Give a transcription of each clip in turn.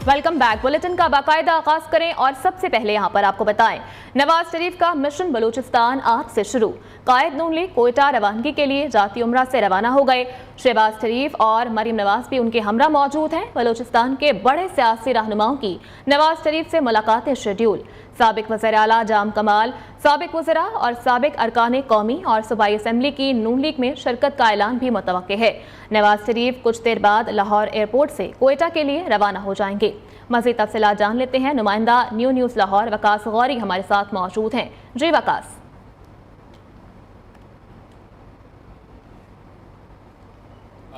Welcome back. Bulletin का बाकायदा आगाज करें और सबसे पहले यहाँ पर आपको बताएं, नवाज शरीफ का मिशन बलूचिस्तान आज से शुरू। कायद नून लीग कोयटा रवानगी के लिए जाती उम्रा से रवाना हो गए। शहबाज शरीफ और मरीम नवाज भी उनके हमरा मौजूद हैं। बलूचिस्तान के बड़े सियासी रहनुमाओं की नवाज शरीफ से मुलाकातें शेड्यूल। साबिक वज़ीर आला जाम कमाल, साबिक वज़रा और साबिक अरकान कौमी और सूबाई असम्बली की नून लीग में शिरकत का ऐलान भी मुतवक्के है। नवाज शरीफ कुछ देर बाद लाहौर एयरपोर्ट से कोयटा के लिए रवाना हो जाएंगे। मज़ीद तफसीलात जान लेते हैं। नुमाइंदा न्यूज़ लाहौर वकास गौरी हमारे साथ मौजूद हैं। जी वकास।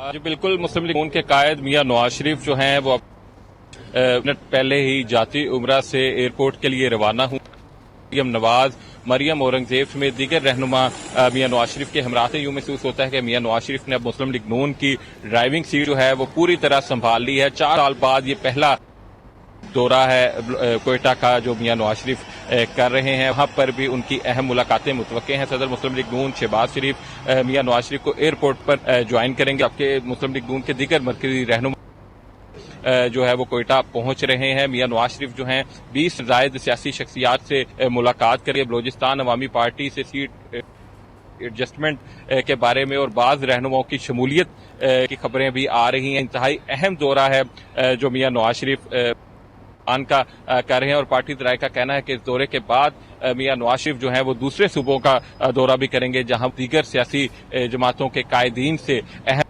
जी बिल्कुल, मुस्लिम लीग नून के कायद मियां नवाज शरीफ जो हैं वो मिनट पहले ही जाती उम्रा से एयरपोर्ट के लिए रवाना हुए। मरियम नवाज, मरियम औरंगजेब समेत दीगर रहनुमा मियां नवाज शरीफ के हमराह यूं महसूस होता है कि मियां नवाज शरीफ ने अब मुस्लिम लीग नून की ड्राइविंग सीट जो है वो पूरी तरह संभाल ली है। 4 साल बाद ये पहला दौरा है कोयटा का जो मियां नवाज शरीफ कर रहे हैं। वहां पर भी उनकी अहम मुलाकातें मुतवक्के हैं। सदर मुस्लिम लीग नून शहबाज शरीफ मियां नवाज शरीफ को एयरपोर्ट पर ज्वाइन करेंगे। आपके मुस्लिम लीग नून के दीगर मरकजी रहनुमा जो है वो कोयटा पहुंच रहे हैं। मियां नवाज शरीफ जो हैं 20 जायद सियासी शख्सियात से मुलाकात करेंगे। बलोचिस्तान अवामी पार्टी से सीट एडजस्टमेंट के बारे में और बाज़ रहनुमाओं की शमूलियत की खबरें भी आ रही हैं। इंतहाई अहम दौरा है जो मियां नवाज शरीफ का कर रहे हैं और पार्टी दराए का कहना है कि इस दौरे के बाद मियां नवाज शरीफ जो है वो दूसरे सूबों का दौरा भी करेंगे, जहां दीगर सियासी जमातों के कायदीन से अहम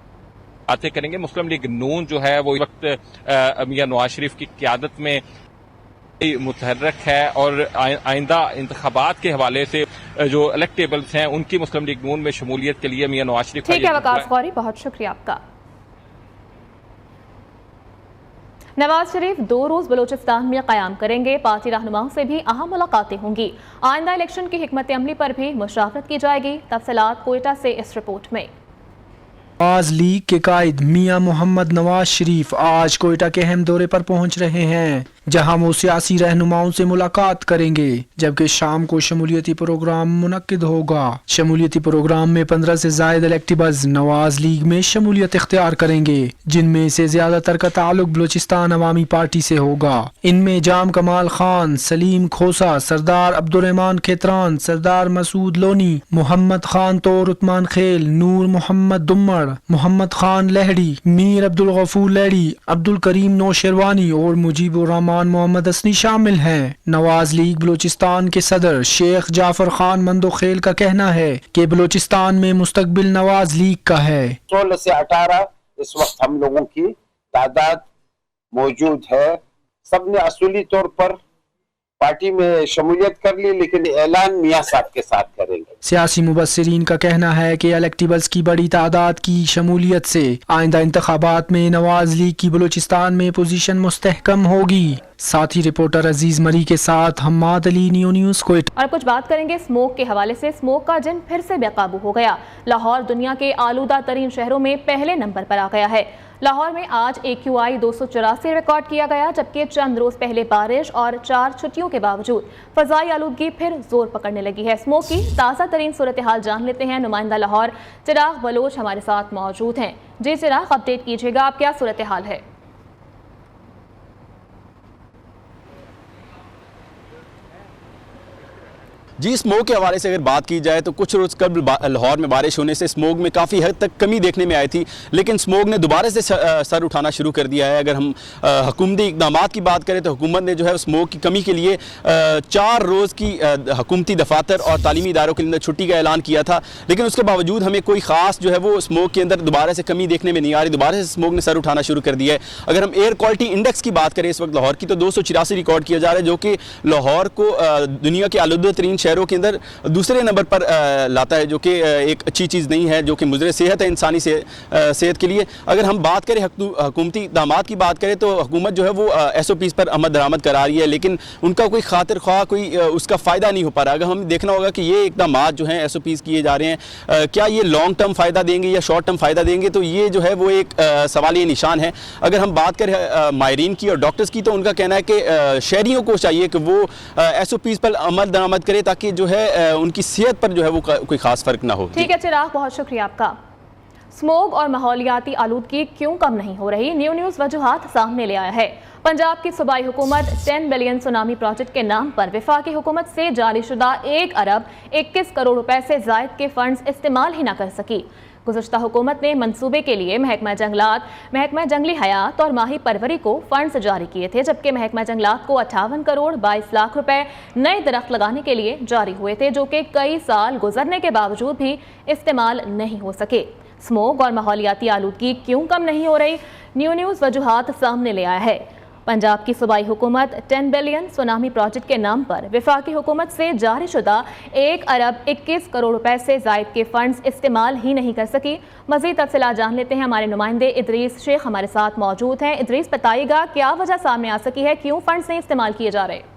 बातें करेंगे। मुस्लिम लीग नून जो है वो इस वक्त मियां नवाज शरीफ की क़यादत में मुतहर्रक है और आइंदा इंतखाबात के हवाले से जो इलेक्टेबल्स हैं उनकी मुस्लिम लीग नून में शमूलियत के लिए मियां नवाज शरीफ। ठीक है वकास गौरी, बहुत शुक्रिया आपका। नवाज शरीफ 2 रोज बलूचिस्तान में क़याम करेंगे। पार्टी रहनुमाओं से भी अहम मुलाकातें होंगी। आइंदा इलेक्शन की हिकमत अमली पर भी मुशावरत की जाएगी। तफसीलात कोयटा से इस रिपोर्ट में। नवाज लीग के कायद मियां मोहम्मद नवाज शरीफ आज कोयटा के अहम दौरे पर पहुंच रहे हैं, जहां वो सियासी रहनुमाओं से मुलाकात करेंगे, जबकि शाम को शमूलियती प्रोग्राम मुनक्किद होगा। शमूलियती प्रोग्राम में 15 से ज्यादा इलेक्टेबल्स नवाज लीग में शमूलियत इख्तियार करेंगे, जिनमें से ज्यादातर का ताल्लुक बलूचिस्तान अवामी पार्टी से होगा। इनमें जाम कमाल खान, सलीम खोसा, सरदार अब्दुर्रहमान खेतरान, सरदार मसूद लोनी, मोहम्मद खान तोर उस्मान खेल, नूर मोहम्मद दुम्मड़, मोहम्मद खान लहड़ी, मीर अब्दुल गफूर लहड़ी, अब्दुल करीम नौशेरवानी और मुजीबुर रहमान मोहम्मद असनी शामिल हैं। नवाज लीग बलूचिस्तान के सदर शेख जाफर खान मंदोखेल का कहना है कि बलूचिस्तान में मुस्तकबिल नवाज लीग का है। 16 से 18 इस वक्त हम लोगों की तादाद मौजूद है। सबने असूली तौर पर पार्टी में शमूलियत कर ली, लेकिन ऐलान मियां साहब के साथ करेंगे। सियासी मुबस्सिरीन का कहना है कि इलेक्टेबल्स की बड़ी तादाद की शमूलियत से आइंदा इंतखाबात में नवाज लीग की बलूचिस्तान में पोजीशन मुस्तहकम होगी। साथी रिपोर्टर अजीज मरी के साथ हम्माद अली, न्यूज़ कोयटा। और कुछ बात करेंगे स्मोक के हवाले से। स्मोक का जिन फिर से बेकाबू हो गया। लाहौर दुनिया के आलूदा तरीन शहरों में पहले नंबर पर आ गया है। लाहौर में आज AQI 284 रिकॉर्ड किया गया, जबकि चंद रोज पहले बारिश और 4 छुट्टियों के बावजूद फजाई आलूदगी फिर जोर पकड़ने लगी है। स्मोक की ताज़ा तरीन सूरत हाल जान लेते हैं। नुमाइंदा लाहौर चिराग बलोच हमारे साथ मौजूद हैं। जी चिराग, अपडेट कीजिएगा, आप क्या सूरत हाल है? जी, स्मोक के हवाले से अगर बात की जाए तो कुछ रोज़ कबल लाहौर में बारिश होने से स्मोक में काफ़ी हद तक कमी देखने में आई थी, लेकिन स्मोक ने दोबारा से सर उठाना शुरू कर दिया है। अगर हम हुकूमती इक़दामात की बात करें तो हुकूमत ने जो है स्मोक की कमी के लिए 4 रोज़ की हुकूमती दफातर और तालीमी इदारों के अंदर छुट्टी का ऐलान किया था, लेकिन उसके बावजूद हमें कोई ख़ास जो है वो स्मोक के अंदर दोबारा से कमी देखने में नहीं आ रही। दोबारा से स्मोक ने सर उठाना शुरू कर दिया है। अगर हम एयर क्वालिटी इंडेक्स की बात करें इस वक्त लाहौर की, तो 284 रिकॉर्ड किया जा रहा है, जो कि लाहौर को दुनिया के आलूदा तरीन शहरों के अंदर दूसरे नंबर पर लाता है, जो कि एक अच्छी चीज़ नहीं है, जो कि मुज़र सेहत है इंसानी सेहत के लिए। अगर हम बात करें हुकूमती इक़दामात की बात करें तो हुकूमत जो है वो SOPs पर अमल दरामद करा रही है, लेकिन उनका कोई खातिर ख्वाह कोई उसका फ़ायदा नहीं हो पा रहा। अगर हम देखना होगा कि ये इक़दामात जो हैं SOPs किए जा रहे हैं, क्या ये लॉन्ग टर्म फ़ायदा देंगे या शॉर्ट टर्म फ़ायदा देंगे, तो ये जो है वो एक सवालिया निशान है। अगर हम बात करें माहिरीन की और डॉक्टर्स की, तो उनका कहना है कि शहरियों को चाहिए कि वो SOPs पर अमल दरामद करें, ताकि जो है उनकी सेहत पर जो है वो कोई खास फर्क ना हो। ठीक है चिराग, बहुत शुक्रिया आपका। स्मोग और माहौलियाती आलूदगी क्यों कम नहीं हो रही? न्यूज़ वजूहात सामने ले आया है। पंजाब की सूबाई हुकूमत 10 बिलियन सुनामी प्रोजेक्ट के नाम पर वफाकी हुकूमत से जारीशुदा 1 अरब 21 करोड़ रुपए से जायद के फंड्स इस्तेमाल ही न कर सकी। गुज़श्ता हुकूमत ने मंसूबे के लिए महकमा जंगलात, महकमा जंगली हयात और माही परवरी को फंड्स जारी किए थे, जबकि महकमा जंगलात को 58 करोड़ 22 लाख रुपए नए दरख्त लगाने के लिए जारी हुए थे, जो कि कई साल गुजरने के बावजूद भी इस्तेमाल नहीं हो सके। स्मोक और माहौलियाती आलूदगी क्यों कम नहीं हो रही? न्यूज़ वजूहात सामने ले आया है। पंजाब की सूबाई हुकूमत 10 बिलियन सुनामी प्रोजेक्ट के नाम पर वफाकी हुकूमत से जारीशुदा 1 अरब 21 करोड़ रुपए से जायद के फंड्स इस्तेमाल ही नहीं कर सकी। मज़ीद तफसीलात जान लेते हैं, हमारे नुमाइंदे इदरीस शेख हमारे साथ मौजूद हैं। इदरीस, बताइएगा क्या वजह सामने आ सकी है, क्यों फंड्स नहीं इस्तेमाल किए जा रहे?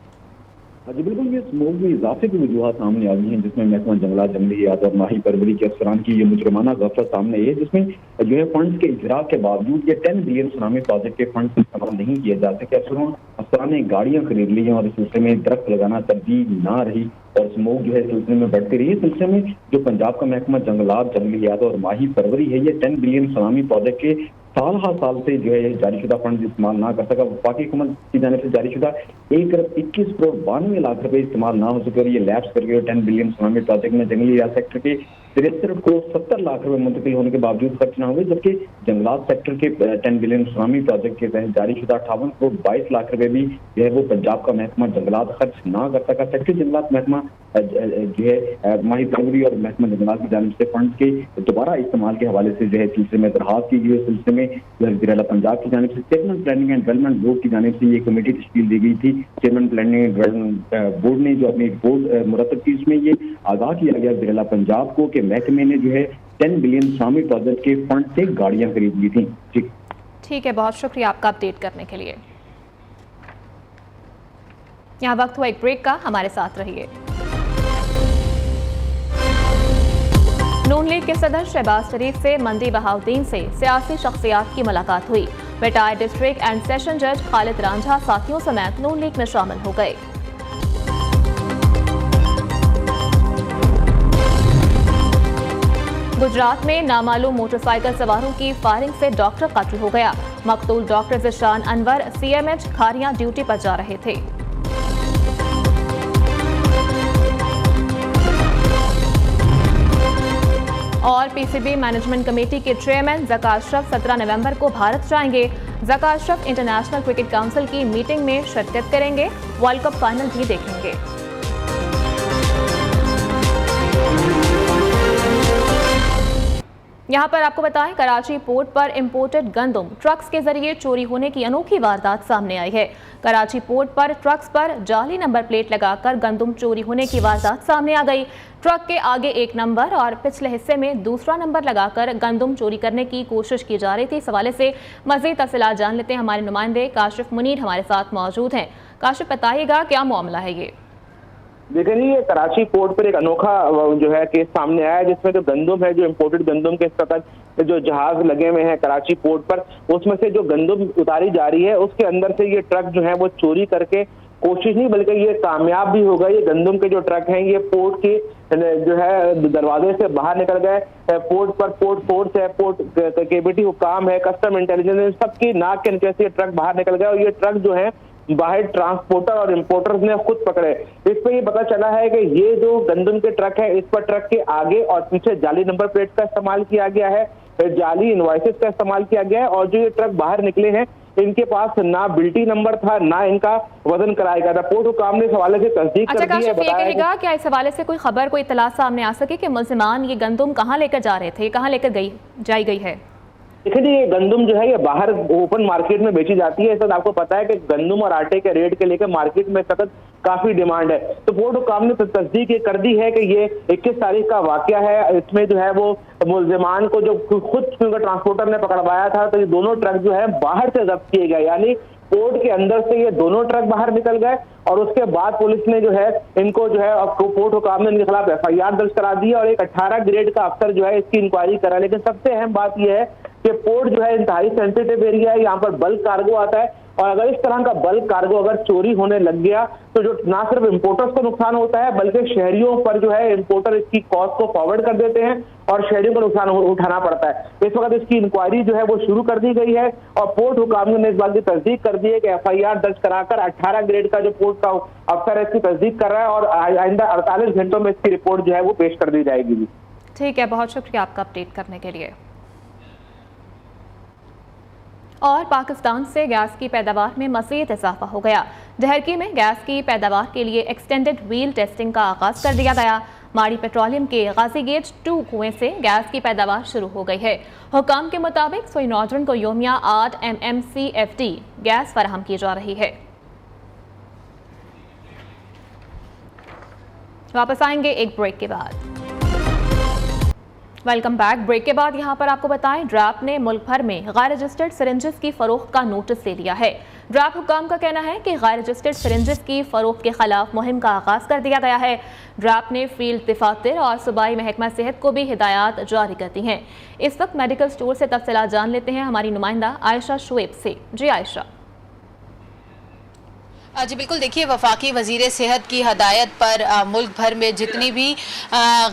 जी बिल्कुल, ये स्मोक में इजाफे की वजूहत सामने आ गई हैं, जिसमें महकमा जंगलात, जंगली हयात और माही परवरी के अफसरान की ये मुजरमाना गफलत सामने आई है, जिसमें जो है फंड्स के इजरा के बावजूद ये 10 बिलियन सुनामी प्रोजेक्ट के फंड्स इस्तेमाल नहीं किए जा सके। अफसरान ने गाड़ियां खरीद ली हैं और इस सिलसिले में दरख्त लगाना तरजीह ना रही और स्मोक जो है सिलसिले में बढ़ती रही। इस सिलसिले में जो पंजाब का महकमा जंगलात, जंगली हयात और माही परवरी है, ये 10 बिलियन सुनामी प्रोजेक्ट के साल हर साल से जो है जारीशुदा फंड इस्तेमाल ना कर सका। वफाकी हुकूमत की जानिब से जारीशुदा 1 अरब 21 करोड़ 92 लाख रुपए इस्तेमाल ना हो सके और ये लैप्स करके 10 बिलियन सुनामी प्रोजेक्ट में जंगली हयात सेक्टर के 63 करोड़ 70 लाख रुपए मुंतकिल होने के बावजूद खर्च ना हुए, जबकि जंगलात सेक्टर के 10 बिलियन सुनामी प्रोजेक्ट के तहत जारीशुदा 58 करोड़ 22 लाख रुपए भी जो है वो पंजाब का महकमा जंगलात खर्च ना कर सका। सेक्टर जंगलात महकमा जो है माही परवरी और महकमा जंगलात की जानिब से फंड के दोबारा इस्तेमाल के हवाले से जो है सिलसिले में दरखास्त की गई। सिलसिले में वज़ीर-ए-आला पंजाब की जानिब से chairman planning and development board की जानिब से ये कमेटी तश्कील दी गई थी। Chairman planning and development board ने जो अपनी रिपोर्ट मुरतब की, उसमें ये आगाह किया गया वज़ीर-ए-आला पंजाब को कि महकमे ने जो है 10 बिलियन सुनामी प्रोजेक्ट के फंड से गाड़ियां खरीद ली थी। ठीक है, बहुत शुक्रिया आपका अपडेट करने के लिए। यहाँ वक्त हुआ एक ब्रेक का, हमारे साथ रहिए। नून लीग के सदर शहबाज शरीफ से मंदी बहाउद्दीन से सियासी शख्सियात की मुलाकात हुई। रिटायर्ड डिस्ट्रिक्ट एंड सेशन जज खालिद रांझा साथियों समेत नून लीग में शामिल हो गए। गुजरात में नामालूम मोटरसाइकिल सवारों की फायरिंग से डॉक्टर कत्ल हो गया। मकतूल doctor Zeeshan Anwar CMH Khariyan duty पर जा रहे थे। और PCB मैनेजमेंट कमेटी के चेयरमैन ज़का अशरफ 17 नवंबर को भारत जाएंगे। Zaka Ashraf international cricket council की मीटिंग में शिरकत करेंगे। वर्ल्ड कप फाइनल भी देखेंगे। यहाँ पर आपको बताएं, कराची पोर्ट पर इंपोर्टेड गंदम ट्रक्स के जरिए चोरी होने की अनोखी वारदात सामने आई है। कराची पोर्ट पर ट्रक्स पर जाली नंबर प्लेट लगाकर गंदम चोरी होने की वारदात सामने आ गई। ट्रक के आगे एक नंबर और पिछले हिस्से में दूसरा नंबर लगाकर गंदम चोरी करने की कोशिश की जा रही थी। इस हवाले से मज़ीद तफसीलात जान लेते हैं, हमारे नुमाइंदे काशिफ मुनीर हमारे साथ मौजूद हैं। काशिफ, बताइएगा क्या मामला है ये? देखिए, ये कराची पोर्ट पर एक अनोखा जो है केस सामने आया है, जिसमें जो गंदम है, जो इम्पोर्टेड गंदम के तहत जो जहाज लगे हुए हैं कराची पोर्ट पर, उसमें से जो गंदम उतारी जा रही है, उसके अंदर से ये ट्रक जो है वो चोरी करके कोशिश नहीं बल्कि ये कामयाब भी होगा। ये गंदम के जो ट्रक हैं ये पोर्ट के जो है दरवाजे से बाहर निकल गए। पोर्ट पर पोर्ट फोर्स है, पोर्ट केबीटी हुकाम है, कस्टम इंटेलिजेंस, सबकी नाक के नीचे से ये ट्रक बाहर निकल गया और ये ट्रक जो है बाहर ट्रांसपोर्टर और इंपोर्टर्स ने खुद पकड़े। इस पे ये पता चला है कि ये जो गंदम के ट्रक है, इस पर ट्रक के आगे और पीछे जाली नंबर प्लेट का इस्तेमाल किया गया है, जाली इनवॉइसेस का इस्तेमाल किया गया है और जो ये ट्रक बाहर निकले हैं इनके पास ना बिल्टी नंबर था, ना इनका वजन कराया गया था। पोर्ट हुकाम ने इस हवाले से तस्दीक कर दी है। बताया क्या इस हवाले से कोई खबर, कोई इत्तला सामने आ सके कि मुल्जिमान ये गंदम कहाँ लेकर जा रहे थे, कहाँ लेकर जाई गई है? देखिए, ये गंदम जो है ये बाहर ओपन मार्केट में बेची जाती है। इस वक्त आपको पता है कि गंदम और आटे के रेट के लेकर मार्केट में सख्त काफी डिमांड है। तो पोर्ट हुकाम ने तस्दीक कर दी है कि ये 21 तारीख का वाकया है। इसमें जो है वो मुल्जिमान को जो खुद ट्रांसपोर्टर ने पकड़वाया था, तो ये दोनों ट्रक जो है बाहर से जब्त किए गए, यानी पोर्ट के अंदर से ये दोनों ट्रक बाहर निकल गए और उसके बाद पुलिस ने जो है इनको जो है पोर्ट हुकाम ने इनके खिलाफ FIR दर्ज करा दी और एक 18 ग्रेड का अफसर जो है इसकी इंक्वायरी करा। लेकिन सबसे अहम बात यह है कि पोर्ट जो है इंतहाई सेंसिटिव एरिया है, यहाँ पर बल्क कार्गो आता है और अगर इस तरह का बल्क कार्गो अगर चोरी होने लग गया तो जो ना सिर्फ इंपोर्टर्स को नुकसान होता है बल्कि शहरियों पर जो है इंपोर्टर इसकी कॉस्ट को फॉरवर्ड कर देते हैं और शहरियों को नुकसान उठाना पड़ता है। इस वक्त इसकी इंक्वायरी जो है वो शुरू कर दी गई है और पोर्ट हुकाम ने इस बात की तस्दीक कर दी है कि FIR दर्ज कराकर 18 ग्रेड का जो पोर्ट का अफसर है इसकी तस्दीक कर रहा है और आइंदा 48 घंटों में इसकी रिपोर्ट जो है वो पेश कर दी जाएगी। ठीक है, बहुत शुक्रिया आपका अपडेट करने के लिए। और पाकिस्तान से गैस की पैदावार में मज़ीद इजाफा हो गया। डहरकी में गैस की पैदावार के लिए एक्सटेंडेड व्हील टेस्टिंग का आगाज कर दिया गया। माड़ी पेट्रोलियम के गाजी गेट 2 कुएं से गैस की पैदावार शुरू हो गई है। हुकाम के मुताबिक सोई नॉर्दर्न को योमिया 8 MMCFD गैस फराहम की जा रही है। वापस आएंगे एक ब्रेक के बाद। Welcome back. ब्रेक के बाद यहां पर आपको बताएं, ड्रैप ने मुल्क भर में गैर रजिस्टर्ड सिरिंजेस की फरोख्त का नोटिस ले लिया है। ड्रैप हुकाम का कहना है कि गैर रजिस्टर्ड सिरिंजेस की फरोख्त के खिलाफ मुहिम का आगाज कर दिया गया है। ड्रैप ने फील्ड दफातर और सूबाई महकमा सेहत को भी हिदायत जारी कर दी हैं। इस वक्त मेडिकल स्टोर से तफसीलात जान लेते हैं हमारी नुमाइंदा आयशा शुएब से। जी आयशा। जी बिल्कुल, देखिए वफाकी वज़ीर सेहत की हदायत पर मुल्क भर में जितनी भी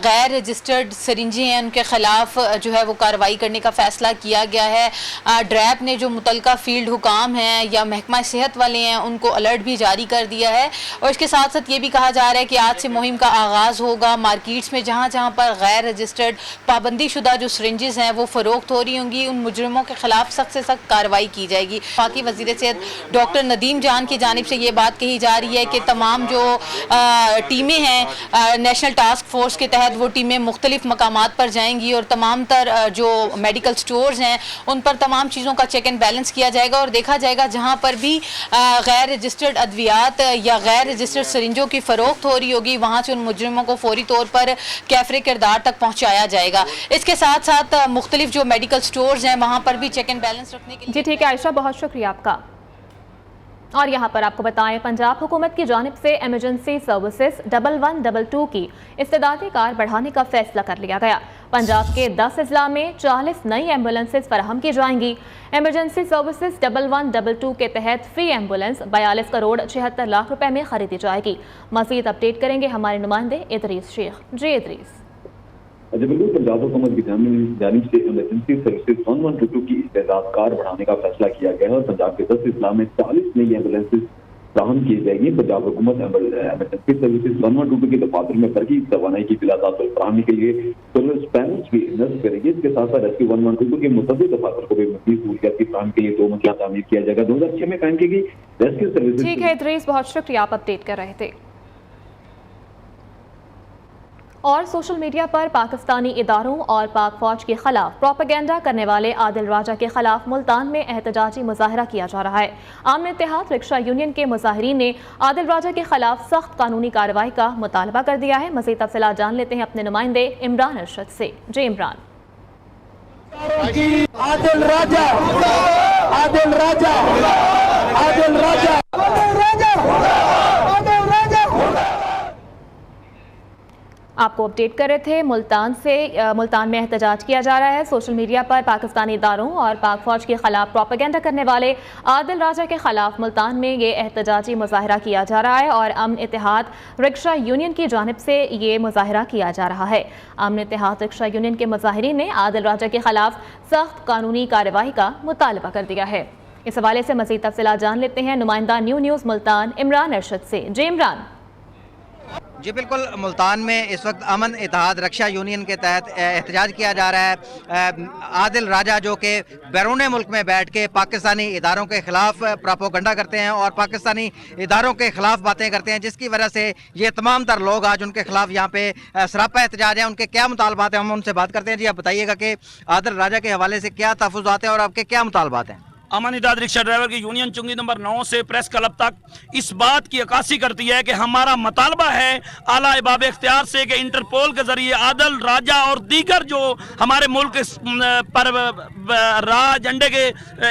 गैर रजिस्टर्ड सरिंजें हैं उनके ख़िलाफ़ जो है वो कार्रवाई करने का फ़ैसला किया गया है। ड्रैप ने जो मुतलका फ़ील्ड हुकाम हैं या महकमा सेहत वाले हैं उनको अलर्ट भी जारी कर दिया है और इसके साथ साथ ये भी कहा जा रहा है कि आज से मुहिम का आगाज़ होगा। मार्केट्स में जहाँ जहाँ पर गैर रजिस्टर्ड पाबंदी शुदा जो सरिंजेस हैं वो फ़रोख्त हो रही होंगी, उन मुजरिमों के ख़िलाफ़ सख्त से सख्त कार्रवाई की जाएगी। वफाकी वज़ीर सेहत डॉक्टर नदीम जान की जानिब से ये बात कही जा रही है कि तमाम जो टीमें हैं नेशनल टास्क फोर्स के तहत वो टीमें मुख्तलिफ मकामात पर जाएंगी और तमाम तर जो मेडिकल स्टोर्स हैं उन पर तमाम चीज़ों का चेक एंड बैलेंस किया जाएगा और देखा जाएगा जहां पर भी गैर रजिस्टर्ड अद्वियात या गैर रजिस्टर्ड सरिंजों की फ़रोख्त हो रही होगी वहाँ से उन मुजरिमों को फौरी तौर पर कैफरे किरदार तक पहुँचाया जाएगा। इसके साथ साथ मुख्तलिफ जो मेडिकल स्टोर्स हैं वहाँ पर भी चेक एंड बैलेंस रखने के लिए। जी ठीक है आयशा, बहुत शुक्रिया आपका। और यहाँ पर आपको बताएं, पंजाब हुकूमत की जानिब से एमरजेंसी सर्विसेज 1122 की इस्तेदादी कार बढ़ाने का फैसला कर लिया गया। पंजाब के 10 अजला में 40 नई एम्बुलेंसेज फराहम की जाएंगी। एमरजेंसी सर्विसेज 1122 के तहत फी एम्बुलेंस 42 करोड़ 76 लाख रुपए में खरीदी जाएगी। मजीद अपडेट करेंगे हमारे नुमाइंदे इदरीस शेख। जी इदरीस। बिल्कुल, पंजाब हुकूमत की जानिब से इमरजेंसी सर्विसेज 1122 की इस्तेदाद कार बढ़ाने का फैसला किया गया है और पंजाब के 10 अजला में 40 नई एम्बुलेंसेज फराहम की जाएगी। पंजाब हुकूमत इमरजेंसी सर्विसेज 1122 के दफातर में तरक्की तवानाई की बिलादात फराहमी के लिए सोलर पैनल्स भी नस्ब करेगी। इसके साथ साथ रेस्क्यू 1122 के मुतअद्दिद दफातर को भी मज़ीद सहूलियात की फराहमी के लिए 2 मंजिला तामीर किया जाएगा। 2006 में कायम की गई रेस्क्यू सर्विसेज। ठीक है इदरीस, बहुत शुक्रिया, आप अपडेट कर रहे थे। और सोशल मीडिया पर पाकिस्तानी इदारों और पाक फौज के खिलाफ प्रोपेगेंडा करने वाले आदिल राजा के खिलाफ मुल्तान में एहतजाजी मुजाहरा किया जा रहा है। आमने इत्तेहाद रिक्शा यूनियन के मुजाहिरीन ने आदिल राजा के खिलाफ सख्त कानूनी कार्रवाई का मुतालबा कर दिया है। मज़ीद तफसीलात जान लेते हैं अपने नुमाइंदे इमरान अरशद से। जी इमरान। आदिल राजा, आदिल राजा, आदिल राजा, आपको अपडेट कर रहे थे। मुल्तान में एहतजाज किया जा रहा है। सोशल मीडिया पर पाकिस्तानी इदारों और पाक फौज के खिलाफ प्रोपेगेंडा करने वाले आदिल राजा के खिलाफ मुल्तान में ये एहतजाजी मुजाहरा किया जा रहा है और अमन इत्तेहाद रिक्शा यूनियन की जानिब से ये मुजाहरा किया जा रहा है। अमन इत्तेहाद रिक्शा यूनियन के मुजाहिरीन ने आदिल राजा के खिलाफ सख्त कानूनी कार्रवाई का मुतालबा कर दिया है। इस हवाले से मज़ीद तफसीलात जान लेते हैं नुमाइंदा न्यूज़ मुल्तान इमरान अरशद से। जी इमरान। जी बिल्कुल, मुल्तान में इस वक्त अमन इत्तेहाद रक्षा यूनियन के तहत एहतजाज किया जा रहा है। आदिल राजा जो कि बैरून मुल्क में बैठ के पाकिस्तानी इदारों के खिलाफ प्रोपेगेंडा करते हैं और पाकिस्तानी इदारों के खिलाफ बातें करते हैं, जिसकी वजह से ये तमाम तर लोग आज उनके खिलाफ यहाँ पे सरापा एहतजाज है। उनके क्या मुतालबात हैं हम उनसे बात करते हैं। जी आप बताइएगा कि आदिल राजा के हवाले से क्या तहफ़्फ़ुज़ात हैं और आपके क्या मुतालबात हैं? अमन इत्तेहाद रिक्शा ड्राइवर की यूनियन चुंगी नंबर 9 से प्रेस क्लब तक इस बात की अक्कासी करती है कि हमारा मुतालबा है आला इबाब इख्तियार से कि इंटरपोल के जरिए आदिल राजा और दीगर जो हमारे मुल्क पर राज झंडे के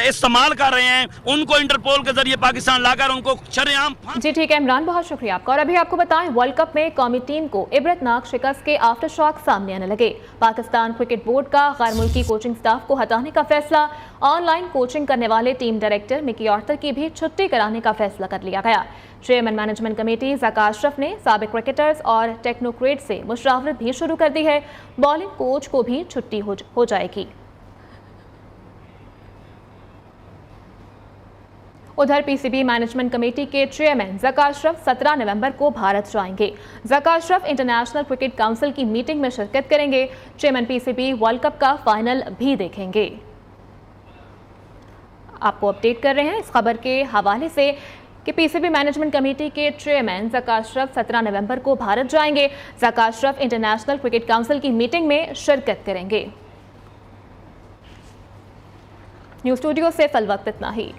इस्तेमाल कर रहे हैं उनको इंटरपोल के जरिए पाकिस्तान लाकर उनको शरेआम। जी ठीक है इमरान, बहुत शुक्रिया आपका। और अभी आपको बताएं, वर्ल्ड कप में कौमी टीम को इबरतनाक शिकस्त के आफ्टर शॉक सामने आने लगे। पाकिस्तान क्रिकेट बोर्ड का गैर मुल्की कोचिंग स्टाफ को हटाने का फैसला। ऑनलाइन कोचिंग करने वाले टीम डायरेक्टर मिकी आर्थर की भी छुट्टी कराने का फैसला कर लिया गया। Chairman management committee Zaka Ashraf ने साबिक क्रिकेटर्स और टेक्नोक्रेट से मुशावरत भी शुरू कर दी है। बॉलिंग कोच को भी छुट्टी हो जाएगी। उधर पीसीबी मैनेजमेंट कमेटी के चेयरमैन ज़का अशरफ 17 नवंबर को भारत जाएंगे। Zaka Ashraf international cricket council की मीटिंग में शिरकत करेंगे। चेयरमैन पीसीबी वर्ल्ड कप का फाइनल भी देखेंगे। आपको अपडेट कर रहे हैं इस खबर के हवाले से कि पीसीबी मैनेजमेंट कमेटी के चेयरमैन ज़का अशरफ 17 नवंबर को भारत जाएंगे। Zaka Ashraf international cricket council की मीटिंग में शिरकत करेंगे। न्यूज़ स्टूडियो से फिल वक्त इतना ही।